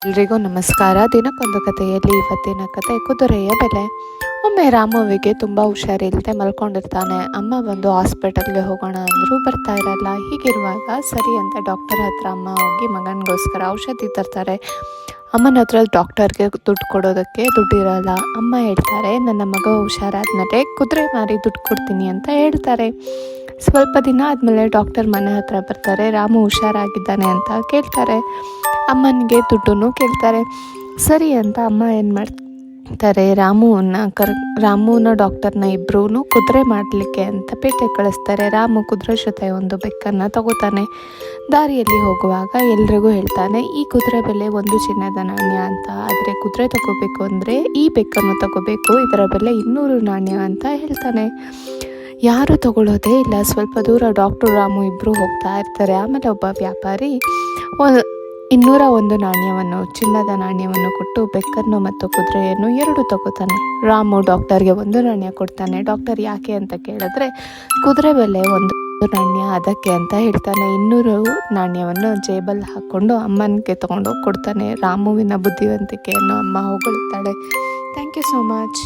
ಎಲ್ರಿಗೂ ನಮಸ್ಕಾರ. ದಿನಕ್ಕೊಂದು ಕಥೆಯಲ್ಲಿ ಇವತ್ತಿನ ಕತೆ ಕುದುರೆಯ ಬೆಲೆ. ಒಮ್ಮೆ ರಾಮುವಿಗೆ ತುಂಬ ಹುಷಾರಿಲ್ಲದೆ ಮಲ್ಕೊಂಡಿರ್ತಾನೆ. ಅಮ್ಮ ಬಂದು ಹಾಸ್ಪಿಟಲ್ಗೆ ಹೋಗೋಣ ಅಂದರೂ ಬರ್ತಾ ಇರಲ್ಲ. ಹೀಗಿರುವಾಗ ಸರಿ ಅಂತ ಡಾಕ್ಟರ್ ಹತ್ರ ಅಮ್ಮ ಹೋಗಿ ಮಗನಿಗೋಸ್ಕರ ಔಷಧಿ ತರ್ತಾರೆ. ಅಮ್ಮನ ಹತ್ರ ಡಾಕ್ಟರ್ಗೆ ದುಡ್ಡು ಕೊಡೋದಕ್ಕೆ ದುಡ್ಡಿರಲ್ಲ. ಅಮ್ಮ ಹೇಳ್ತಾರೆ, ನನ್ನ ಮಗ ಹುಷಾರಾದ್ಮೇಲೆ ಕುದುರೆ ಮಾರಿ ದುಡ್ಡು ಕೊಡ್ತೀನಿ ಅಂತ ಹೇಳ್ತಾರೆ. ಸ್ವಲ್ಪ ದಿನ ಆದಮೇಲೆ ಡಾಕ್ಟರ್ ಮನೆ ಹತ್ರ ಬರ್ತಾರೆ. ರಾಮು ಹುಷಾರಾಗಿದ್ದಾನೆ ಅಂತ ಕೇಳ್ತಾರೆ. ಅಮ್ಮನಿಗೆ ದುಡ್ಡನ್ನು ಕೇಳ್ತಾರೆ. ಸರಿ ಅಂತ ಅಮ್ಮ ಏನು ಮಾಡ್ತಾರೆ, ರಾಮುನ ಡಾಕ್ಟರ್ನ ಇಬ್ಬರೂ ಕುದುರೆ ಮಾಡಲಿಕ್ಕೆ ಅಂತ ಪೇಟೆ ಕಳಿಸ್ತಾರೆ. ರಾಮು ಕುದುರೆ ಜೊತೆ ಒಂದು ಬೆಕ್ಕನ್ನು ತಗೋತಾನೆ. ದಾರಿಯಲ್ಲಿ ಹೋಗುವಾಗ ಎಲ್ರಿಗೂ ಹೇಳ್ತಾನೆ, ಈ ಕುದುರೆ ಬೆಲೆ 1 ಚಿನ್ನದ ನಾಣ್ಯ ಅಂತ. ಆದರೆ ಕುದುರೆ ತಗೋಬೇಕು ಅಂದರೆ ಈ ಬೆಕ್ಕನ್ನು ತಗೋಬೇಕು, ಇದರ ಬೆಲೆ 200 ನಾಣ್ಯ ಅಂತ ಹೇಳ್ತಾನೆ. ಯಾರು ತಗೊಳ್ಳೋದೇ ಇಲ್ಲ. ಸ್ವಲ್ಪ ದೂರ ಡಾಕ್ಟರ್ ರಾಮು ಇಬ್ಬರು ಹೋಗ್ತಾ ಇರ್ತಾರೆ. ಆಮೇಲೆ ಒಬ್ಬ ವ್ಯಾಪಾರಿ 201 ನಾಣ್ಯವನ್ನು, ಚಿನ್ನದ ನಾಣ್ಯವನ್ನು ಕೊಟ್ಟು ಬೆಕ್ಕನ್ನು ಮತ್ತು ಕುದುರೆಯನ್ನು 2 ತಗೋತಾನೆ. ರಾಮು ಡಾಕ್ಟರ್ಗೆ 1 ನಾಣ್ಯ ಕೊಡ್ತಾನೆ. ಡಾಕ್ಟರ್ ಯಾಕೆ ಅಂತ ಕೇಳಿದ್ರೆ, ಕುದುರೆ ಬೆಲೆ 1 ನಾಣ್ಯ ಅದಕ್ಕೆ ಅಂತ ಹೇಳ್ತಾನೆ. 200 ನಾಣ್ಯವನ್ನು ಜೇಬಲ್ಲಿ ಹಾಕ್ಕೊಂಡು ಅಮ್ಮನಿಗೆ ತೊಗೊಂಡೋಗಿ ಕೊಡ್ತಾನೆ. ರಾಮುವಿನ ಬುದ್ಧಿವಂತಿಕೆಯನ್ನು ಅಮ್ಮ ಹೊಗಳುತ್ತಾಳೆ. Thank you so much.